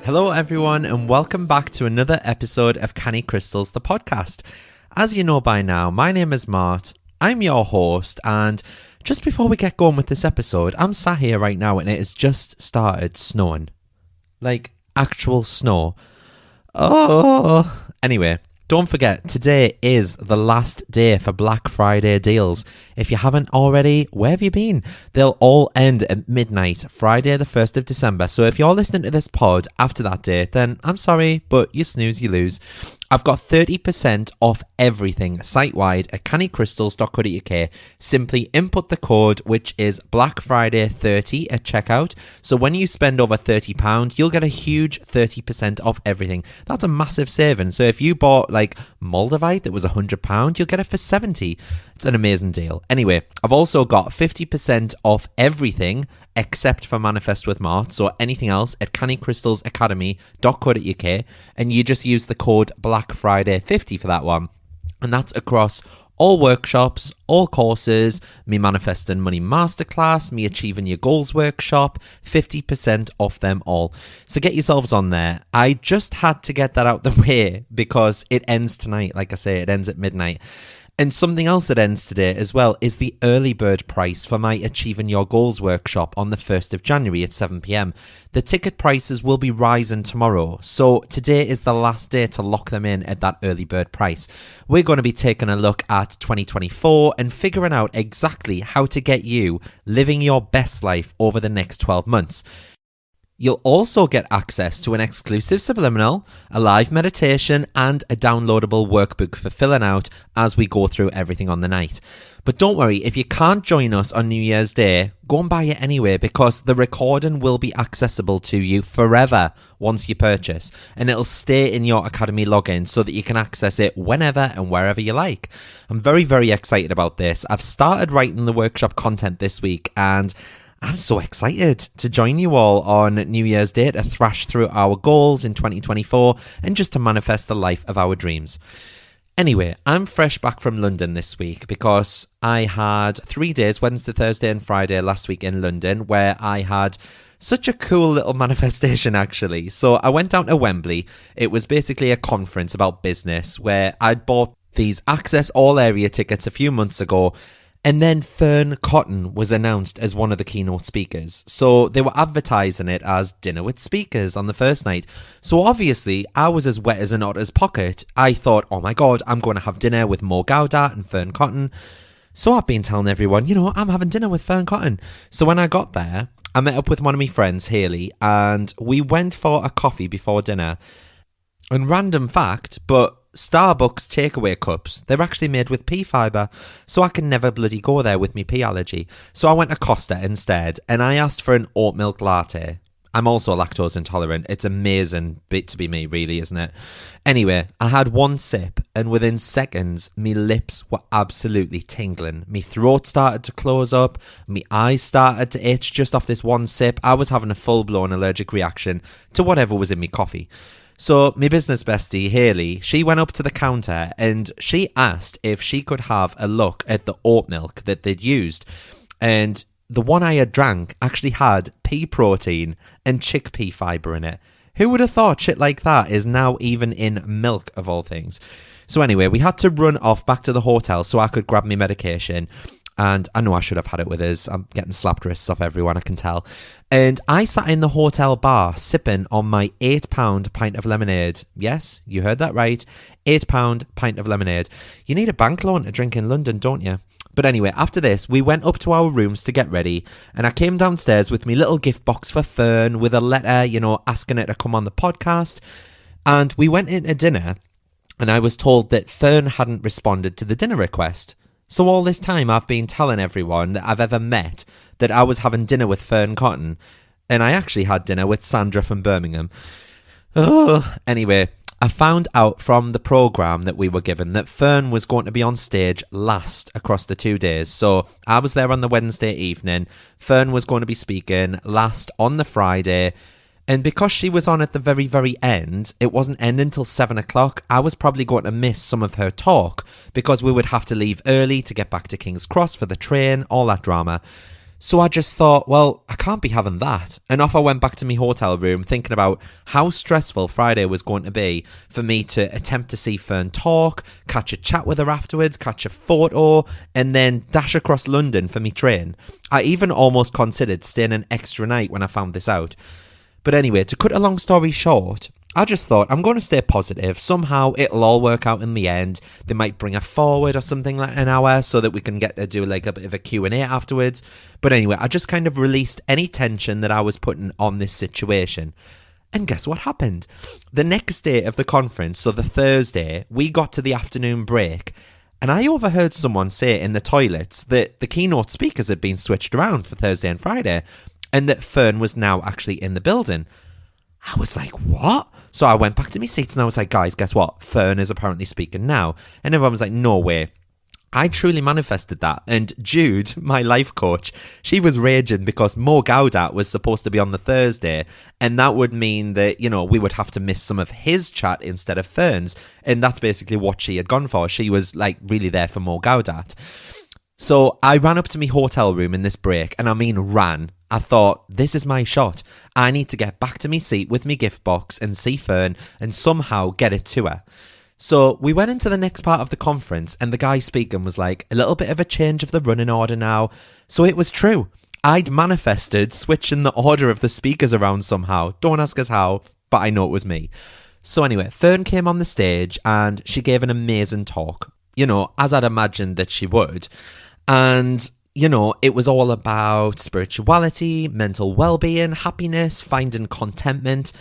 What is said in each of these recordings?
Hello everyone and welcome back to another episode of Canny Crystals, the podcast. As you know by now, my name is Mart, I'm your host, and just before we get going with this episode, I'm sat here right now and it has just started snowing. Like, actual snow. Oh, anyway. Don't forget, today is the last day for Black Friday deals. If you haven't already, where have you been? They'll all end at midnight, Friday the 1st of December. So if you're listening to this pod after that date, then I'm sorry, but you snooze, you lose. I've got 30% off everything site-wide at cannycrystals.co.uk. Simply input the code, which is Black Friday 30 at checkout. So when you spend over £30, you'll get a huge 30% off everything. That's a massive saving. So if you bought like Moldavite that was £100, you'll get it for 70. It's an amazing deal. Anyway, I've also got 50% off everything except for Manifest with Mart, so anything else at cannycrystalsacademy.co.uk, and you just use the code Black Friday 50 for that one. And that's across all workshops, all courses, me Manifesting Money Masterclass, me Achieving Your Goals workshop, 50% off them all. So get yourselves on there. I just had to get that out the way because it ends tonight. Like I say, it ends at midnight. And something else that ends today as well is the early bird price for my Achieving Your Goals workshop on the 1st of January at 7 p.m. The ticket prices will be rising tomorrow, so today is the last day to lock them in at that early bird price. We're going to be taking a look at 2024 and figuring out exactly how to get you living your best life over the next 12 months. You'll also get access to an exclusive subliminal, a live meditation, and a downloadable workbook for filling out as we go through everything on the night. But don't worry, if you can't join us on New Year's Day, go and buy it anyway because the recording will be accessible to you forever once you purchase, and it'll stay in your Academy login so that you can access it whenever and wherever you like. I'm very, very excited about this. I've started writing the workshop content this week and I'm so excited to join you all on New Year's Day to thrash through our goals in 2024 and just to manifest the life of our dreams. Anyway, I'm fresh back from London this week because I had 3 days, Wednesday, Thursday and Friday last week in London, where I had such a cool little manifestation actually. So I went down to Wembley. It was basically a conference about business where I'd bought these Access All Area tickets a few months ago. And then Fearne Cotton was announced as one of the keynote speakers. So they were advertising it as dinner with speakers on the first night. So obviously, I was as wet as an otter's pocket. I thought, oh my God, I'm going to have dinner with Mo Gawdat and Fearne Cotton. So I've been telling everyone, I'm having dinner with Fearne Cotton. So when I got there, I met up with one of my friends, Hayley, and we went for a coffee before dinner. And random fact, but Starbucks takeaway cups, they're actually made with pea fibre, so I can never bloody go there with me pea allergy. So I went to Costa instead, and I asked for an oat milk latte. I'm also lactose intolerant. It's amazing bit to be me, really, isn't it? Anyway, I had one sip, and within seconds, me lips were absolutely tingling. Me throat started to close up, me eyes started to itch just off this one sip. I was having a full-blown allergic reaction to whatever was in me coffee. So my business bestie, Hayley, she went up to the counter and she asked if she could have a look at the oat milk that they'd used. And the one I had drank actually had pea protein and chickpea fibre in it. Who would have thought shit like that is now even in milk, of all things? So anyway, we had to run off back to the hotel so I could grab my medication. And I know I should have had it with us. I'm getting slapped wrists off everyone, I can tell. And I sat in the hotel bar sipping on my £8 pint of lemonade. Yes, you heard that right. £8 pint of lemonade. You need a bank loan to drink in London, don't you? But anyway, after this, we went up to our rooms to get ready. And I came downstairs with my little gift box for Fearne with a letter, asking her to come on the podcast. And we went into dinner and I was told that Fearne hadn't responded to the dinner request. So all this time I've been telling everyone that I've ever met that I was having dinner with Fearne Cotton, and I actually had dinner with Sandra from Birmingham. Anyway, I found out from the programme that we were given that Fearne was going to be on stage last across the 2 days. So I was there on the Wednesday evening, Fearne was going to be speaking last on the Friday, and because she was on at the very, very end, it wasn't ending until 7 o'clock. I was probably going to miss some of her talk because we would have to leave early to get back to King's Cross for the train, all that drama. So I just thought, well, I can't be having that. And off I went back to my hotel room thinking about how stressful Friday was going to be for me to attempt to see Fern talk, catch a chat with her afterwards, catch a photo, and then dash across London for me train. I even almost considered staying an extra night when I found this out. But anyway, to cut a long story short, I just thought I'm going to stay positive. Somehow it'll all work out in the end. They might bring her forward or something like an hour so that we can get to do like a bit of a Q&A afterwards. But anyway, I just kind of released any tension that I was putting on this situation. And guess what happened? The next day of the conference, so the Thursday, we got to the afternoon break. And I overheard someone say in the toilets that the keynote speakers had been switched around for Thursday and Friday, and that Fern was now actually in the building. I was like, what? So I went back to my seats and I was like, guys, guess what? Fern is apparently speaking now. And everyone was like, no way. I truly manifested that. And Jude, my life coach, she was raging because Mo Gaudat was supposed to be on the Thursday. And that would mean that, you know, we would have to miss some of his chat instead of Fern's. And that's basically what she had gone for. She was like really there for Mo Gaudat. So I ran up to my hotel room in this break, and I mean ran. I thought, this is my shot. I need to get back to my seat with my gift box and see Fern and somehow get it to her. So we went into the next part of the conference, and the guy speaking was like, a little bit of a change of the running order now. So it was true. I'd manifested switching the order of the speakers around somehow. Don't ask us how, but I know it was me. So anyway, Fern came on the stage and she gave an amazing talk, you know, as I'd imagined that she would. And, you know, it was all about spirituality, mental well-being, happiness, finding contentment.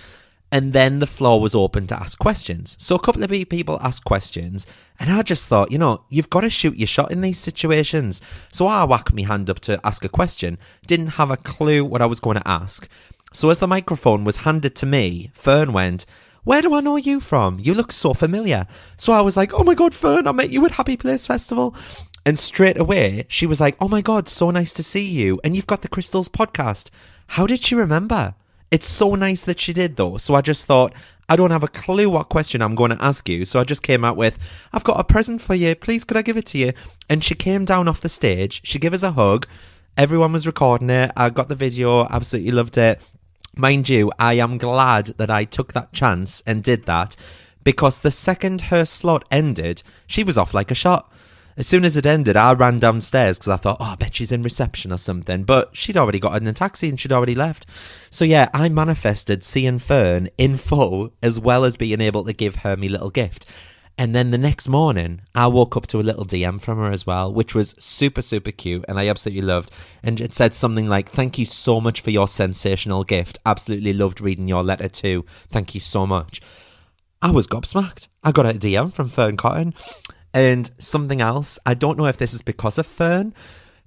And then the floor was open to ask questions. So a couple of people asked questions. And I just thought, you know, you've got to shoot your shot in these situations. So I whacked my hand up to ask a question. Didn't have a clue what I was going to ask. So as the microphone was handed to me, Fern went, where do I know you from? You look so familiar. So I was like, oh my God, Fern, I met you at Happy Place Festival. And straight away, she was like, oh my God, so nice to see you. And you've got the Crystals podcast. How did she remember? It's so nice that she did, though. So I just thought, I don't have a clue what question I'm going to ask you. So I just came out with, I've got a present for you. Please, could I give it to you? And she came down off the stage. She gave us a hug. Everyone was recording it. I got the video. Absolutely loved it. Mind you, I am glad that I took that chance and did that, because the second her slot ended, she was off like a shot. As soon as it ended, I ran downstairs because I thought, oh, I bet she's in reception or something. But she'd already got in a taxi and she'd already left. So yeah, I manifested seeing Fern in full, as well as being able to give her my little gift. And then the next morning, I woke up to a little DM from her as well, which was super, super cute and I absolutely loved. And it said something like, thank you so much for your sensational gift. Absolutely loved reading your letter too. Thank you so much. I was gobsmacked. I got a DM from Fern Cotton. And something else, I don't know if this is because of Fern,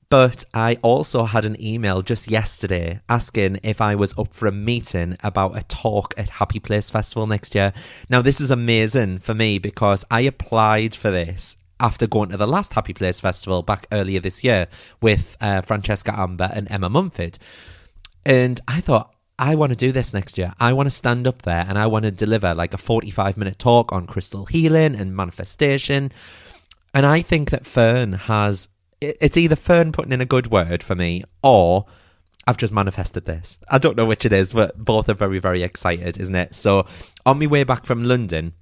but I also had an email just yesterday asking if I was up for a meeting about a talk at Happy Place Festival next year. Now, this is amazing for me because I applied for this after going to the last Happy Place Festival back earlier this year with Francesca Amber and Emma Mumford. And I thought, I want to do this next year. I want to stand up there and I want to deliver like a 45-minute talk on crystal healing and manifestation. And I think that Fern has, it's either Fern putting in a good word for me or I've just manifested this. I don't know which it is, but both are very, very excited, isn't it? So on my way back from London,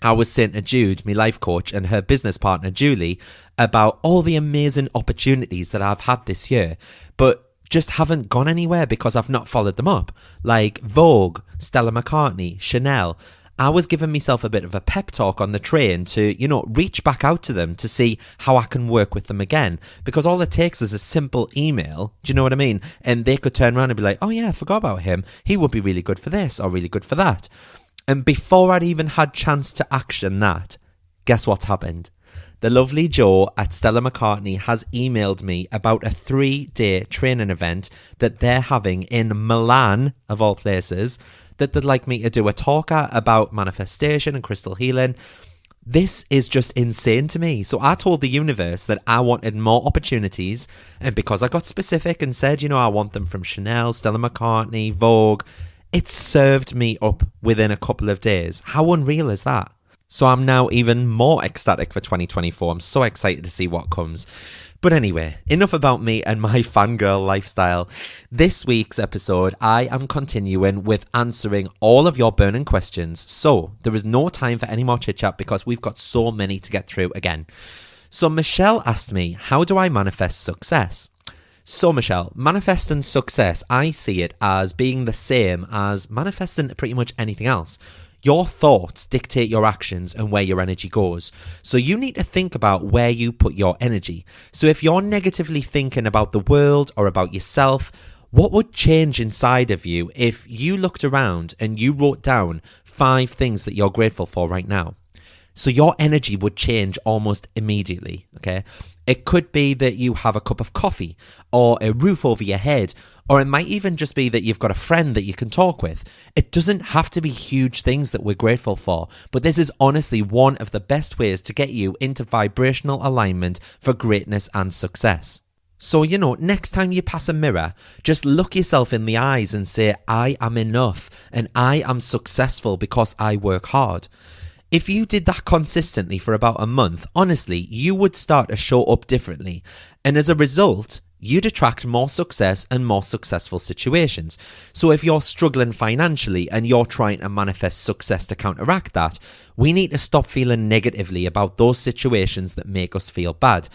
I was saying to Jude, my life coach, and her business partner, Julie, about all the amazing opportunities that I've had this year. But just haven't gone anywhere because I've not followed them up. Like Vogue, Stella McCartney, Chanel. I was giving myself a bit of a pep talk on the train to, you know, reach back out to them to see how I can work with them again. Because all it takes is a simple email. Do you know what I mean? And they could turn around and be like, oh yeah, I forgot about him. He would be really good for this or really good for that. And before I'd even had chance to action that, guess what's happened? The lovely Jo at Stella McCartney has emailed me about a 3-day training event that they're having in Milan, of all places, that they'd like me to do a talk at about manifestation and crystal healing. This is just insane to me. So I told the universe that I wanted more opportunities. And because I got specific and said, you know, I want them from Chanel, Stella McCartney, Vogue, it served me up within a couple of days. How unreal is that? So I'm now even more ecstatic for 2024. I'm so excited to see what comes. But anyway, enough about me and my fangirl lifestyle. This week's episode, I am continuing with answering all of your burning questions. So there is no time for any more chit chat because we've got so many to get through again. So Michelle asked me, how do I manifest success? So Michelle, manifesting success, I see it as being the same as manifesting pretty much anything else. Your thoughts dictate your actions and where your energy goes. So you need to think about where you put your energy. So if you're negatively thinking about the world or about yourself, what would change inside of you if you looked around and you wrote down 5 things that you're grateful for right now? So your energy would change almost immediately, okay? It could be that you have a cup of coffee or a roof over your head, or it might even just be that you've got a friend that you can talk with. It doesn't have to be huge things that we're grateful for, but this is honestly one of the best ways to get you into vibrational alignment for greatness and success. So, next time you pass a mirror, just look yourself in the eyes and say, I am enough and I am successful because I work hard. If you did that consistently for about a month, honestly, you would start to show up differently. And as a result, you'd attract more success and more successful situations. So if you're struggling financially and you're trying to manifest success to counteract that, we need to stop feeling negatively about those situations that make us feel bad.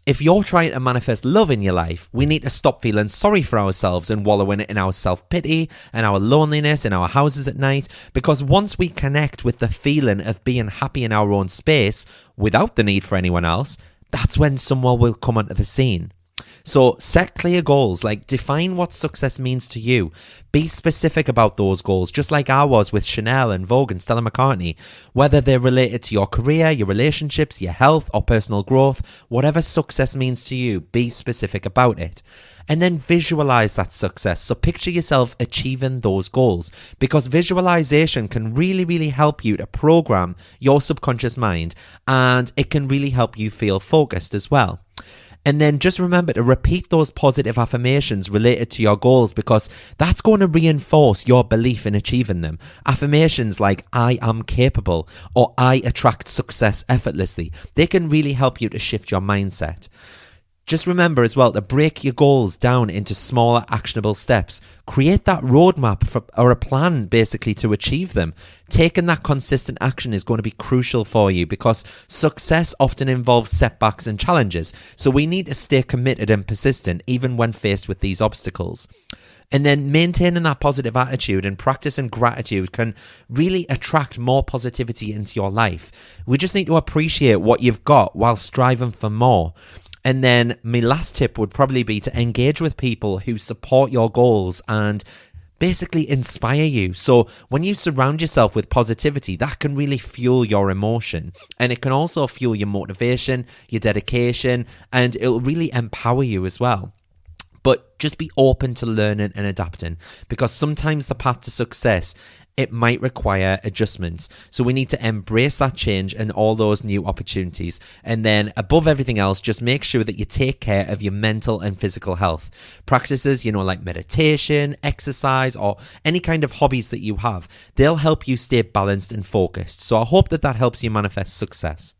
If you're trying to manifest love in your life, we need to stop feeling sorry for ourselves and wallowing in our self-pity and our loneliness in our houses at night, because once we connect with the feeling of being happy in our own space without the need for anyone else, that's when someone will come onto the scene. So set clear goals, like define what success means to you. Be specific about those goals, just like I was with Chanel and Vogue and Stella McCartney. Whether they're related to your career, your relationships, your health, or personal growth, whatever success means to you, be specific about it. And then visualize that success. So picture yourself achieving those goals, because visualization can really, really help you to program your subconscious mind, and it can really help you feel focused as well. And then just remember to repeat those positive affirmations related to your goals, because that's going to reinforce your belief in achieving them. Affirmations like I am capable or I attract success effortlessly, they can really help you to shift your mindset. Just remember as well to break your goals down into smaller actionable steps. Create that roadmap or a plan basically to achieve them. Taking that consistent action is going to be crucial for you, because success often involves setbacks and challenges. So we need to stay committed and persistent even when faced with these obstacles. And then maintaining that positive attitude and practicing gratitude can really attract more positivity into your life. We just need to appreciate what you've got while striving for more. And then my last tip would probably be to engage with people who support your goals and basically inspire you. So when you surround yourself with positivity, that can really fuel your emotion, and it can also fuel your motivation, your dedication, and it'll really empower you as well. But just be open to learning and adapting, because sometimes the path to success, it might require adjustments. So we need to embrace that change and all those new opportunities. And then above everything else, just make sure that you take care of your mental and physical health. Practices, like meditation, exercise, or any kind of hobbies that you have, they'll help you stay balanced and focused. So I hope that helps you manifest success.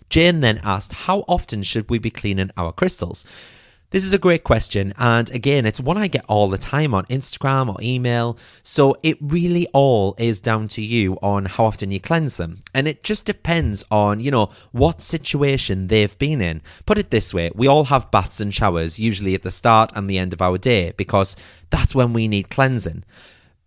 Jane then asked, how often should we be cleaning our crystals? This is a great question, and again, it's one I get all the time on Instagram or email, so it really all is down to you on how often you cleanse them, and it just depends on, what situation they've been in. Put it this way, we all have baths and showers, usually at the start and the end of our day, because that's when we need cleansing.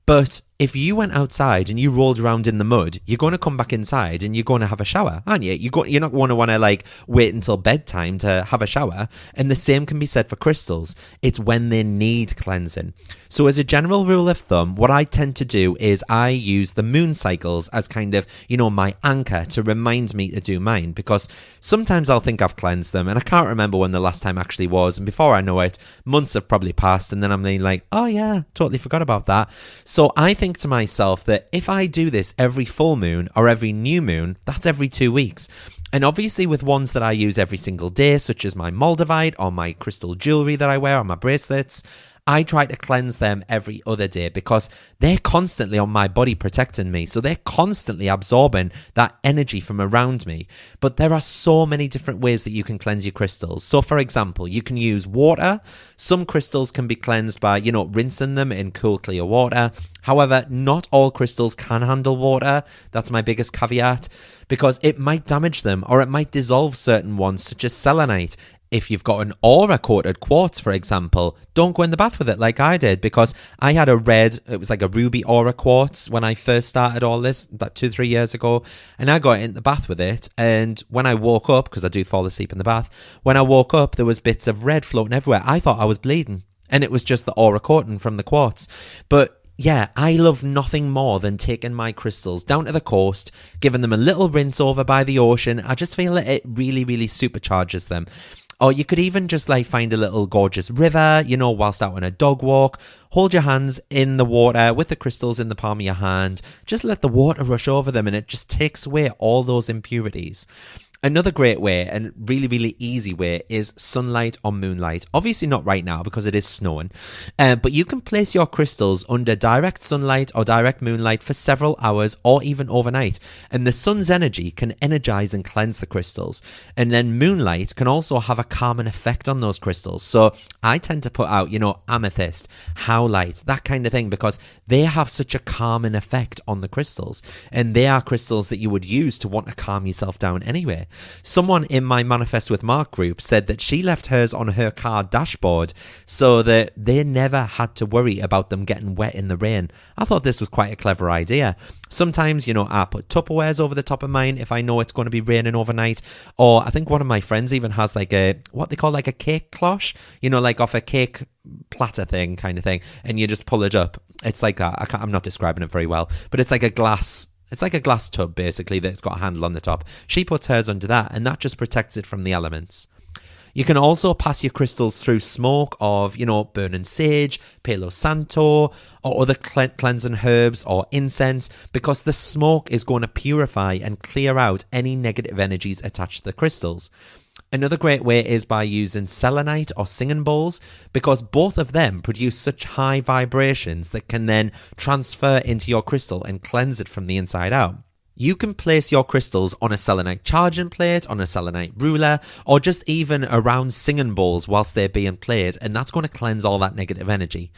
But if you went outside and you rolled around in the mud, you're going to come back inside and you're going to have a shower, aren't you? You're not going to want to wait until bedtime to have a shower. And the same can be said for crystals. It's when they need cleansing. So as a general rule of thumb, what I tend to do is I use the moon cycles as kind of, my anchor to remind me to do mine, because sometimes I'll think I've cleansed them and I can't remember when the last time actually was. And before I know it, months have probably passed, and then I'm like, oh yeah, totally forgot about that. So I think to myself that if I do this every full moon or every new moon, that's every 2 weeks. And obviously with ones that I use every single day, such as my Moldavite or my crystal jewelry that I wear on my bracelets, I try to cleanse them every other day because they're constantly on my body protecting me. So they're constantly absorbing that energy from around me. But there are so many different ways that you can cleanse your crystals. So for example, you can use water. Some crystals can be cleansed by, rinsing them in cool, clear water. However, not all crystals can handle water. That's my biggest caveat, because it might damage them or it might dissolve certain ones, such as selenite. If you've got an aura-coated quartz, for example, don't go in the bath with it like I did, because I had it was like a ruby aura quartz when I first started all this, about 2-3 years ago, and I got in the bath with it, and when I woke up, because I do fall asleep in the bath, when I woke up, there was bits of red floating everywhere. I thought I was bleeding, and it was just the aura coating from the quartz. But yeah, I love nothing more than taking my crystals down to the coast, giving them a little rinse over by the ocean. I just feel that it really, really supercharges them. Or you could even just find a little gorgeous river, whilst out on a dog walk. Hold your hands in the water with the crystals in the palm of your hand. Just let the water rush over them, and it just takes away all those impurities. Another great way and really, really easy way is sunlight or moonlight. Obviously not right now because it is snowing, but you can place your crystals under direct sunlight or direct moonlight for several hours or even overnight. And the sun's energy can energize and cleanse the crystals. And then moonlight can also have a calming effect on those crystals. So I tend to put out, amethyst, howlite, that kind of thing, because they have such a calming effect on the crystals. And they are crystals that you would use to want to calm yourself down anyway. Someone in my Manifest with Mark group said that she left hers on her car dashboard so that they never had to worry about them getting wet in the rain. I thought this was quite a clever idea. Sometimes, I put Tupperwares over the top of mine if I know it's going to be raining overnight. Or I think one of my friends even has what they call a cake cloche, off a cake platter thing kind of thing. And you just pull it up. It's like that. I'm not describing it very well, but it's like a glass. It's like a glass tub, basically, that's got a handle on the top. She puts hers under that, and that just protects it from the elements. You can also pass your crystals through smoke of, burning sage, Palo Santo, or other cleansing herbs or incense, because the smoke is going to purify and clear out any negative energies attached to the crystals. Another great way is by using selenite or singing bowls, because both of them produce such high vibrations that can then transfer into your crystal and cleanse it from the inside out. You can place your crystals on a selenite charging plate, on a selenite ruler, or just even around singing bowls whilst they're being played, and that's going to cleanse all that negative energy.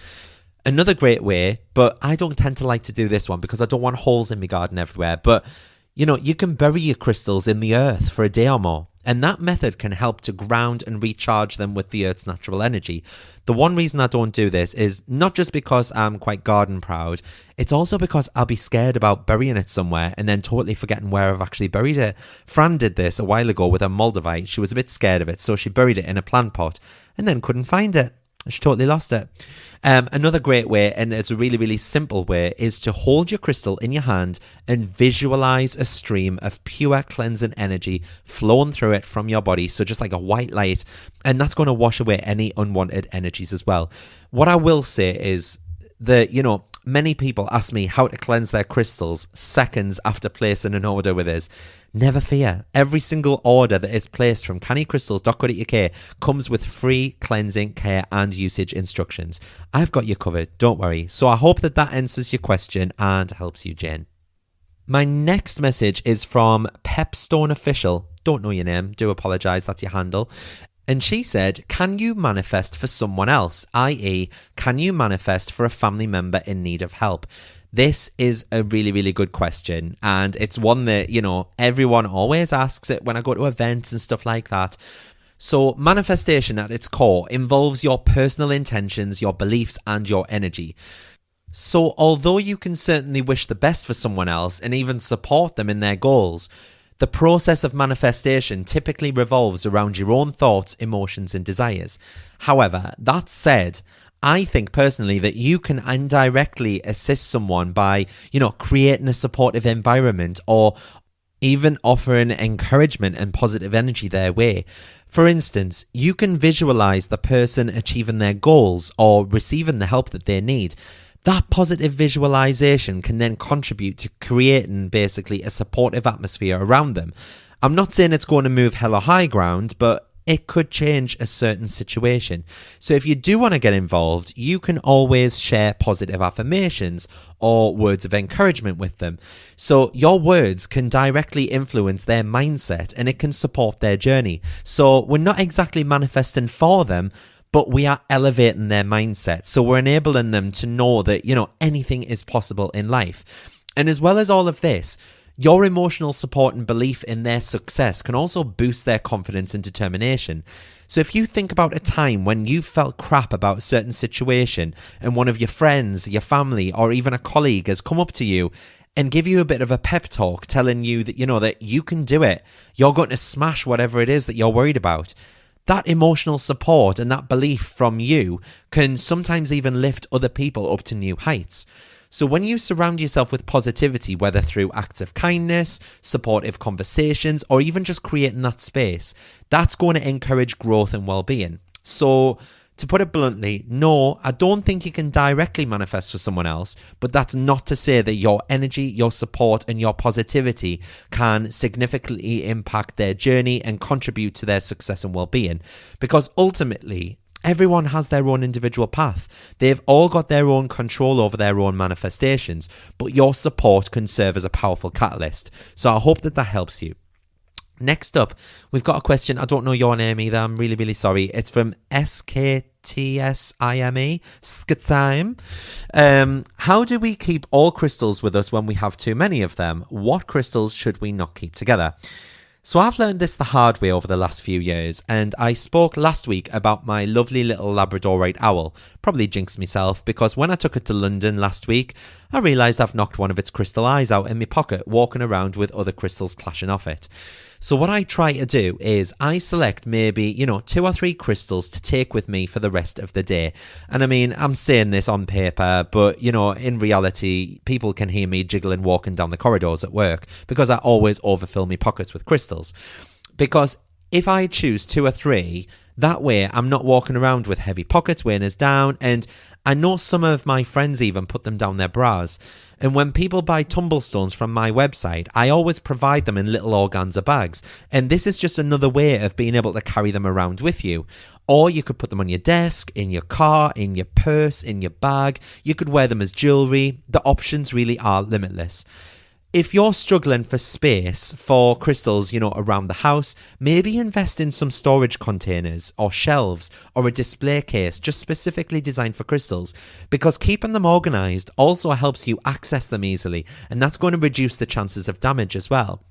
Another great way, but I don't tend to like to do this one because I don't want holes in my garden everywhere, but you can bury your crystals in the earth for a day or more. And that method can help to ground and recharge them with the Earth's natural energy. The one reason I don't do this is not just because I'm quite garden proud, it's also because I'll be scared about burying it somewhere and then totally forgetting where I've actually buried it. Fran did this a while ago with her Moldavite. She was a bit scared of it, so she buried it in a plant pot and then couldn't find it. She totally lost it. Another great way, and it's a really, really simple way, is to hold your crystal in your hand and visualize a stream of pure cleansing energy flowing through it from your body. So just like a white light, and that's going to wash away any unwanted energies as well. What I will say is that, many people ask me how to cleanse their crystals seconds after placing an order with us. Never fear. Every single order that is placed from cannycrystals.co.uk comes with free cleansing, care and usage instructions. I've got you covered, don't worry. So I hope that answers your question and helps you, Jane. My next message is from Pepstone Official. Don't know your name, do apologise, that's your handle. And she said, can you manifest for someone else? I.e., can you manifest for a family member in need of help? This is a really, really good question. And it's one that, everyone always asks it when I go to events and stuff like that. So manifestation at its core involves your personal intentions, your beliefs, and your energy. So although you can certainly wish the best for someone else and even support them in their goals, the process of manifestation typically revolves around your own thoughts, emotions, and desires. However, that said, I think personally that you can indirectly assist someone by, creating a supportive environment or even offering encouragement and positive energy their way. For instance, you can visualize the person achieving their goals or receiving the help that they need. That positive visualization can then contribute to creating basically a supportive atmosphere around them. I'm not saying it's going to move hell or high ground, but it could change a certain situation. So if you do want to get involved, you can always share positive affirmations or words of encouragement with them. So your words can directly influence their mindset and it can support their journey. So we're not exactly manifesting for them, but we are elevating their mindset. So we're enabling them to know that, anything is possible in life. And as well as all of this, your emotional support and belief in their success can also boost their confidence and determination. So if you think about a time when you felt crap about a certain situation and one of your friends, your family, or even a colleague has come up to you and give you a bit of a pep talk telling you that, that you can do it, you're going to smash whatever it is that you're worried about. That emotional support and that belief from you can sometimes even lift other people up to new heights. So when you surround yourself with positivity, whether through acts of kindness, supportive conversations, or even just creating that space, that's going to encourage growth and well-being. So to put it bluntly, no, I don't think you can directly manifest for someone else, but that's not to say that your energy, your support, and your positivity can significantly impact their journey and contribute to their success and well-being. Because ultimately, everyone has their own individual path. They've all got their own control over their own manifestations, but your support can serve as a powerful catalyst. So I hope that helps you. Next up, we've got a question. I don't know your name either. I'm really, really sorry. It's from SKTSIME, Skitsime. How do we keep all crystals with us when we have too many of them? What crystals should we not keep together? So I've learned this the hard way over the last few years, and I spoke last week about my lovely little Labradorite owl. Probably jinxed myself because when I took it to London last week, I realised I've knocked one of its crystal eyes out in my pocket, walking around with other crystals clashing off it. So what I try to do is I select maybe, 2 or 3 crystals to take with me for the rest of the day. And I mean, I'm saying this on paper, but, in reality, people can hear me jiggling walking down the corridors at work because I always overfill my pockets with crystals. Because if I choose 2 or 3, that way I'm not walking around with heavy pockets weighing us down, and I know some of my friends even put them down their bras. And when people buy tumblestones from my website, I always provide them in little organza bags. And this is just another way of being able to carry them around with you. Or you could put them on your desk, in your car, in your purse, in your bag. You could wear them as jewelry. The options really are limitless. If you're struggling for space for crystals, around the house, maybe invest in some storage containers or shelves or a display case just specifically designed for crystals, because keeping them organized also helps you access them easily, and that's going to reduce the chances of damage as well.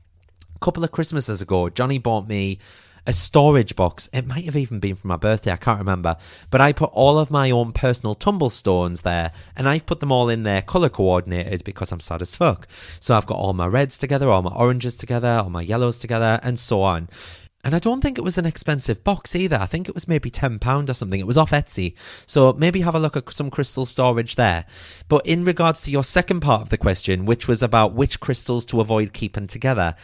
A couple of Christmases ago, Johnny bought me a storage box. It might have even been for my birthday, I can't remember, but I put all of my own personal tumblestones there, and I've put them all in there color coordinated because I'm sad as fuck. So I've got all my reds together, all my oranges together, all my yellows together, and so on. And I don't think it was an expensive box either. I think it was maybe £10 or something. It was off Etsy. So maybe have a look at some crystal storage there. But in regards to your second part of the question, which was about which crystals to avoid keeping together,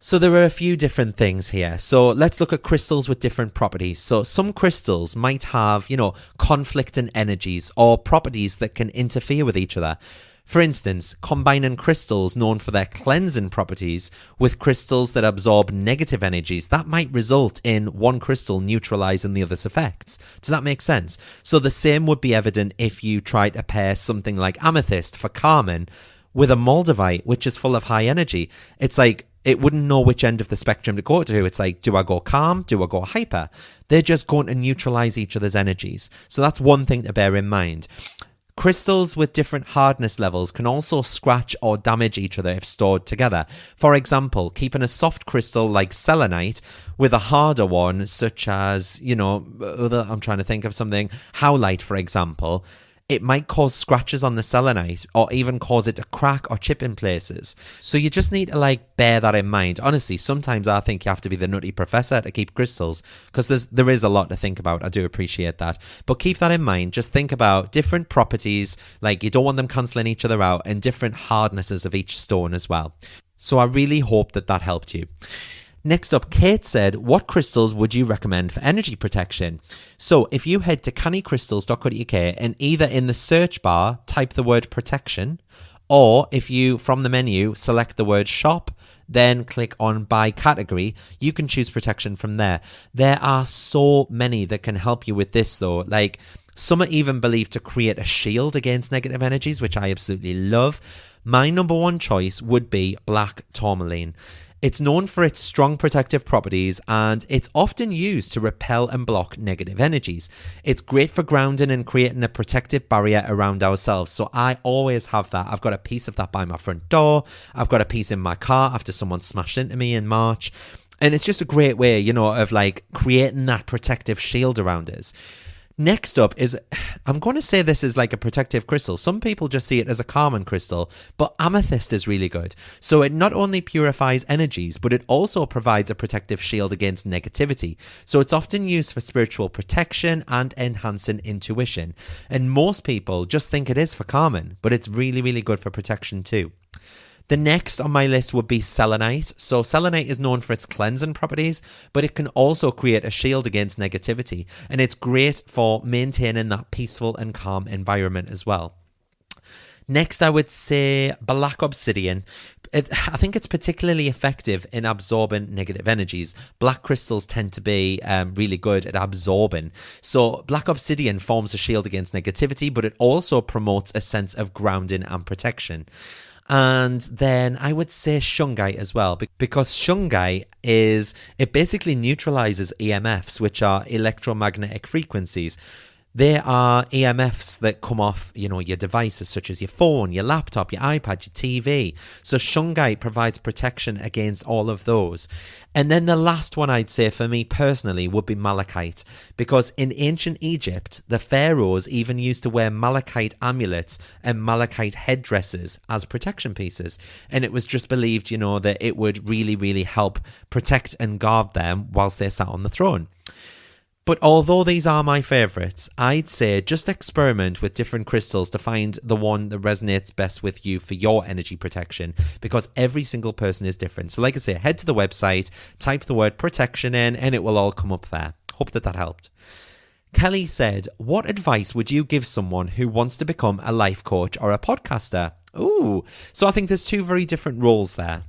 so there are a few different things here. So let's look at crystals with different properties. So some crystals might have, conflicting energies or properties that can interfere with each other. For instance, combining crystals known for their cleansing properties with crystals that absorb negative energies, that might result in one crystal neutralizing the other's effects. Does that make sense? So the same would be evident if you try to pair something like amethyst for calming with a moldavite, which is full of high energy. It's like, it wouldn't know which end of the spectrum to go to. It's like, do I go calm? Do I go hyper? They're just going to neutralize each other's energies. So that's one thing to bear in mind. Crystals with different hardness levels can also scratch or damage each other if stored together. For example, keeping a soft crystal like selenite with a harder one, such as, I'm trying to think of something, howlite, for example, it might cause scratches on the selenite or even cause it to crack or chip in places. So you just need to bear that in mind. Honestly, sometimes I think you have to be the nutty professor to keep crystals, because there is a lot to think about. I do appreciate that. But keep that in mind. Just think about different properties, you don't want them cancelling each other out, and different hardnesses of each stone as well. So I really hope that helped you. Next up, Kate said, what crystals would you recommend for energy protection? So if you head to cannycrystals.co.uk and either in the search bar type the word protection, Or if you, from the menu, select the word shop, then click on by category, you can choose protection from there. There are so many that can help you with this though. Like some are even believed to create a shield against negative energies, which I absolutely love. My number one choice would be black tourmaline. It's known for its strong protective properties and it's often used to repel and block negative energies. It's great for grounding and creating a protective barrier around ourselves. So I always have that. I've got a piece of that by my front door. I've got a piece in my car after someone smashed into me in March. And it's just a great way, you know, of like creating that protective shield around us. Next up is, I'm going to say this is like a protective crystal. Some people just see it as a common crystal, but amethyst is really good. So it not only purifies energies, but it also provides a protective shield against negativity. So it's often used for spiritual protection and enhancing intuition. And most people just think it is for common, but it's really, really good for protection too. The next on my list would be selenite. So selenite is known for its cleansing properties, but it can also create a shield against negativity. And it's great for maintaining that peaceful and calm environment as well. Next, I would say black obsidian. I think it's particularly effective in absorbing negative energies. Black crystals tend to be really good at absorbing. So black obsidian forms a shield against negativity, but it also promotes a sense of grounding and protection. And then I would say shungite as well, because shungite it basically neutralizes EMFs, which are electromagnetic frequencies. There are EMFs that come off, you know, your devices such as your phone, your laptop, your iPad, your TV. So shungite provides protection against all of those. And then the last one I'd say for me personally would be malachite, because in ancient Egypt, the pharaohs even used to wear malachite amulets and malachite headdresses as protection pieces. And it was just believed, you know, that it would really, really help protect and guard them whilst they sat on the throne. But although these are my favourites, I'd say just experiment with different crystals to find the one that resonates best with you for your energy protection, because every single person is different. So like I say, head to the website, type the word protection in, and it will all come up there. Hope that helped. Kelly said, what advice would you give someone who wants to become a life coach or a podcaster? Ooh, so I think there's two very different roles there.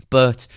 But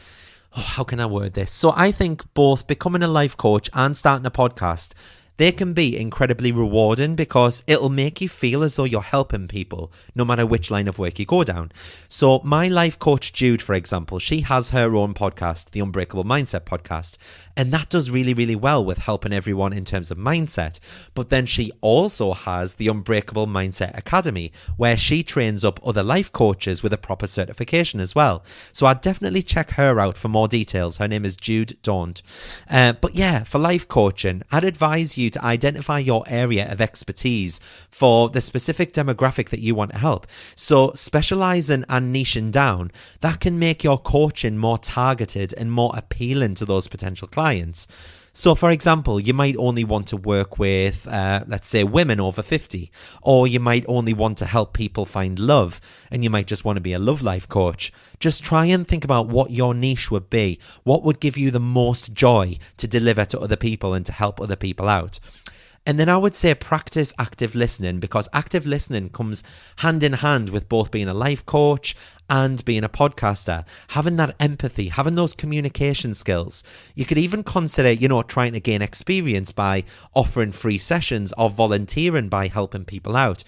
how can I word this? So I think both becoming a life coach and starting a podcast, they can be incredibly rewarding because it'll make you feel as though you're helping people no matter which line of work you go down. So my life coach, Jude, for example, she has her own podcast, the Unbreakable Mindset podcast, and that does really, really well with helping everyone in terms of mindset. But then she also has the Unbreakable Mindset Academy, where she trains up other life coaches with a proper certification as well. So I'd definitely check her out for more details. Her name is Jude Daunt. But yeah, for life coaching, I'd advise you to identify your area of expertise for the specific demographic that you want to help. So specializing and niching down, that can make your coaching more targeted and more appealing to those potential clients. So for example, you might only want to work with, let's say, women over 50, or you might only want to help people find love, and you might just want to be a love life coach. Just try and think about what your niche would be. What would give you the most joy to deliver to other people and to help other people out? And then I would say practice active listening, because active listening comes hand in hand with both being a life coach and being a podcaster. Having that empathy, having those communication skills. You could even consider, trying to gain experience by offering free sessions or volunteering by helping people out.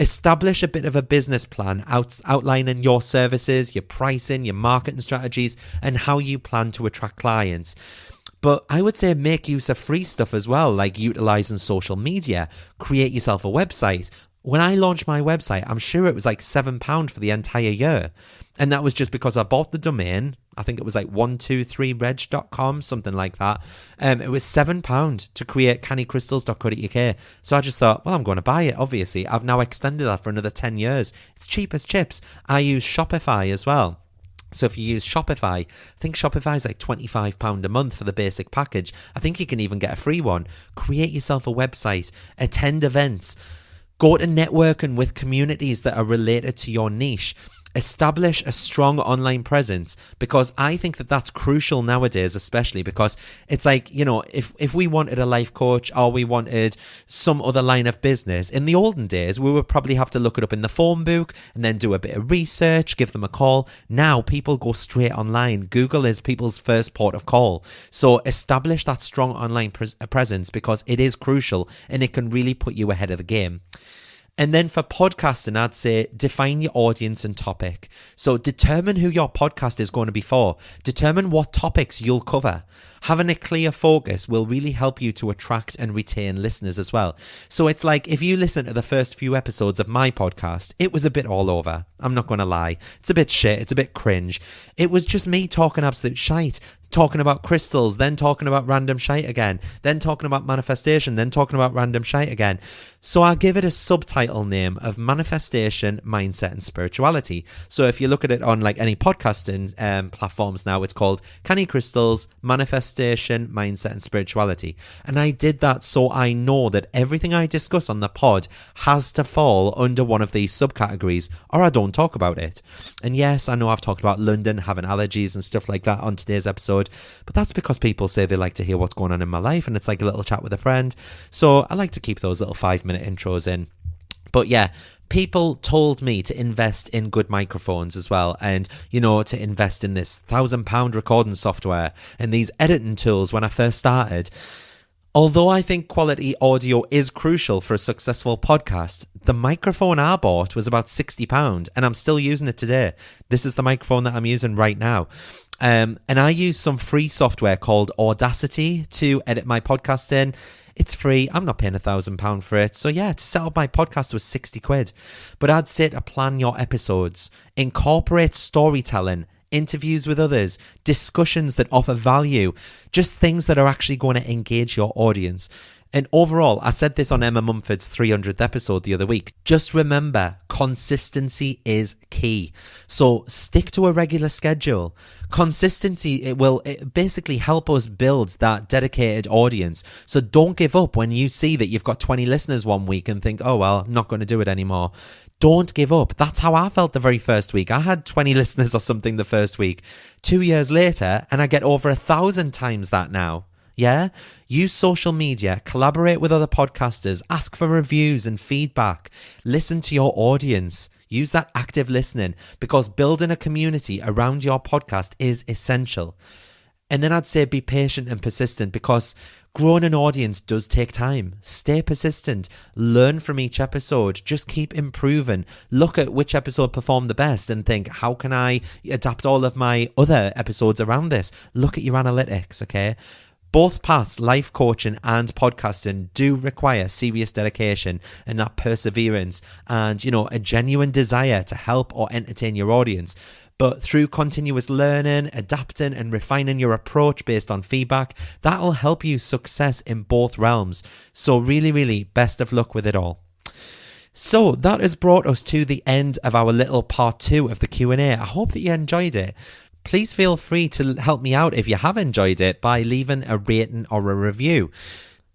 Establish a bit of a business plan outlining your services, your pricing, your marketing strategies, and how you plan to attract clients. But I would say make use of free stuff as well, like utilizing social media. Create yourself a website. When I launched my website, I'm sure it was like £7 for the entire year. And that was just because I bought the domain. I think it was like 123reg.com, something like that. It was £7 to create cannycrystals.co.uk. So I just thought, well, I'm going to buy it, obviously. I've now extended that for another 10 years. It's cheap as chips. I use Shopify as well. So if you use Shopify, I think Shopify is like £25 a month for the basic package. I think you can even get a free one. Create yourself a website, attend events, go to networking with communities that are related to your niche. Establish a strong online presence, because I think that that's crucial nowadays, especially because it's like, if we wanted a life coach or we wanted some other line of business, in the olden days, we would probably have to look it up in the phone book and then do a bit of research, give them a call. Now people go straight online. Google is people's first port of call. So establish that strong online presence, because it is crucial and it can really put you ahead of the game. And then for podcasting, I'd say define your audience and topic. So determine who your podcast is going to be for. Determine what topics you'll cover. Having a clear focus will really help you to attract and retain listeners as well. So it's like, if you listen to the first few episodes of my podcast, it was a bit all over. I'm not going to lie. It's a bit shit. It's a bit cringe. It was just me talking absolute shite. Talking about crystals, then talking about random shite again, then talking about manifestation, then talking about random shite again. So I give it a subtitle name of Manifestation, Mindset and Spirituality. So if you look at it on like any podcasting platforms now, it's called Canny Crystals, Manifestation, Mindset and Spirituality. And I did that so I know that everything I discuss on the pod has to fall under one of these subcategories, or I don't talk about it. And yes, I know I've talked about London, having allergies and stuff like that on today's episode, but that's because people say they like to hear what's going on in my life, and it's like a little chat with a friend. So I like to keep those little 5-minute intros in. But yeah, people told me to invest in good microphones as well, and to invest in this £1,000 recording software and these editing tools when I first started. Although I think quality audio is crucial for a successful podcast, the microphone I bought was about £60 and I'm still using it today. This is the microphone that I'm using right now. And I use some free software called Audacity to edit my podcast in. It's free. I'm not paying £1,000 for it. So yeah, to set up my podcast was £60. But I'd say to plan your episodes, incorporate storytelling, interviews with others, discussions that offer value, just things that are actually going to engage your audience. And overall, I said this on Emma Mumford's 300th episode the other week, just remember, consistency is key. So stick to a regular schedule. Consistency, it will basically help us build that dedicated audience. So don't give up when you see that you've got 20 listeners one week and think, oh, well, I'm not going to do it anymore. Don't give up. That's how I felt the very first week. I had 20 listeners or something the first week. 2 years later, and I get over 1,000 times that now. Yeah? Use social media, collaborate with other podcasters, ask for reviews and feedback, listen to your audience, use that active listening, because building a community around your podcast is essential. And then I'd say be patient and persistent, because growing an audience does take time. Stay persistent, learn from each episode, just keep improving. Look at which episode performed the best and think, how can I adapt all of my other episodes around this? Look at your analytics, okay? Both paths, life coaching and podcasting, do require serious dedication and that perseverance and, a genuine desire to help or entertain your audience. But through continuous learning, adapting and refining your approach based on feedback, that'll help you success in both realms. So really, really best of luck with it all. So that has brought us to the end of our little part 2 of the Q&A. I hope that you enjoyed it. Please feel free to help me out if you have enjoyed it by leaving a rating or a review.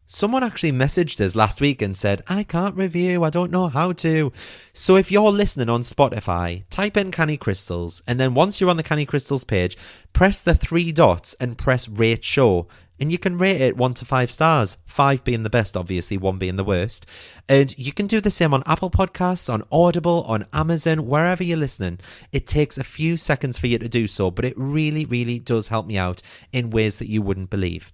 Someone actually messaged us last week and said, I can't review, I don't know how to. So if you're listening on Spotify, type in Canny Crystals, and then once you're on the Canny Crystals page, press the 3 dots and press Rate Show. And you can rate it 1 to 5 stars, 5 being the best, obviously, 1 being the worst. And you can do the same on Apple Podcasts, on Audible, on Amazon, wherever you're listening. It takes a few seconds for you to do so, but it really, really does help me out in ways that you wouldn't believe.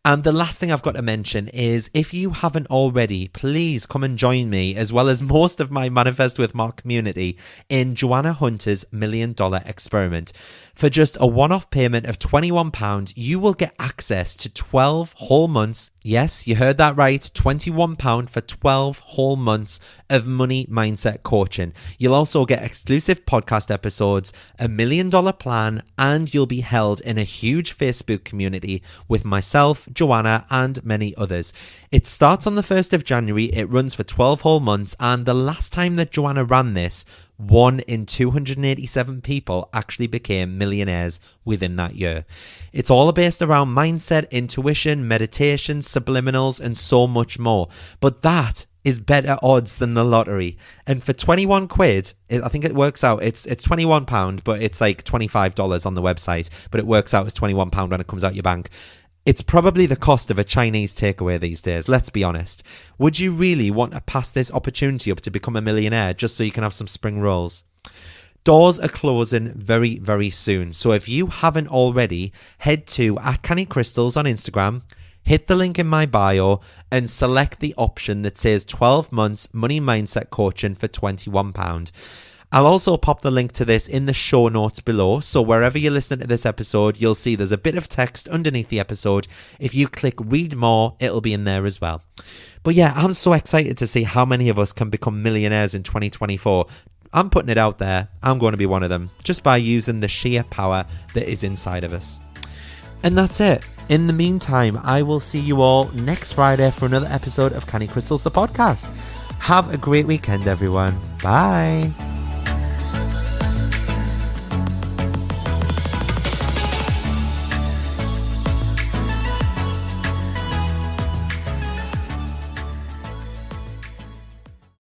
And the last thing I've got to mention is, if you haven't already, please come and join me, as well as most of my Manifest with Mark community, in Joanna Hunter's $1 Million Experiment. For just a one-off payment of £21, you will get access to 12 whole months. Yes, you heard that right. £21 for 12 whole months of money mindset coaching. You'll also get exclusive podcast episodes, a $1 million plan, and you'll be held in a huge Facebook community with myself, Joanna, and many others. It starts on the 1st of January. It runs for 12 whole months. And the last time that Joanna ran this, 1 in 287 people actually became millionaires within that year. It's all based around mindset, intuition, meditation, subliminals, and so much more. But that is better odds than the lottery. And for 21 quid, I think it works out, it's £21, but it's like $25 on the website, but it works out as £21 when it comes out your bank. It's probably the cost of a Chinese takeaway these days, let's be honest. Would you really want to pass this opportunity up to become a millionaire just so you can have some spring rolls? Doors are closing very, very soon. So if you haven't already, head to @CannyCrystals on Instagram, hit the link in my bio and select the option that says 12 months money mindset coaching for £21. I'll also pop the link to this in the show notes below. So wherever you're listening to this episode, you'll see there's a bit of text underneath the episode. If you click read more, it'll be in there as well. But yeah, I'm so excited to see how many of us can become millionaires in 2024. I'm putting it out there. I'm going to be one of them just by using the sheer power that is inside of us. And that's it. In the meantime, I will see you all next Friday for another episode of Canny Crystals, the podcast. Have a great weekend, everyone. Bye.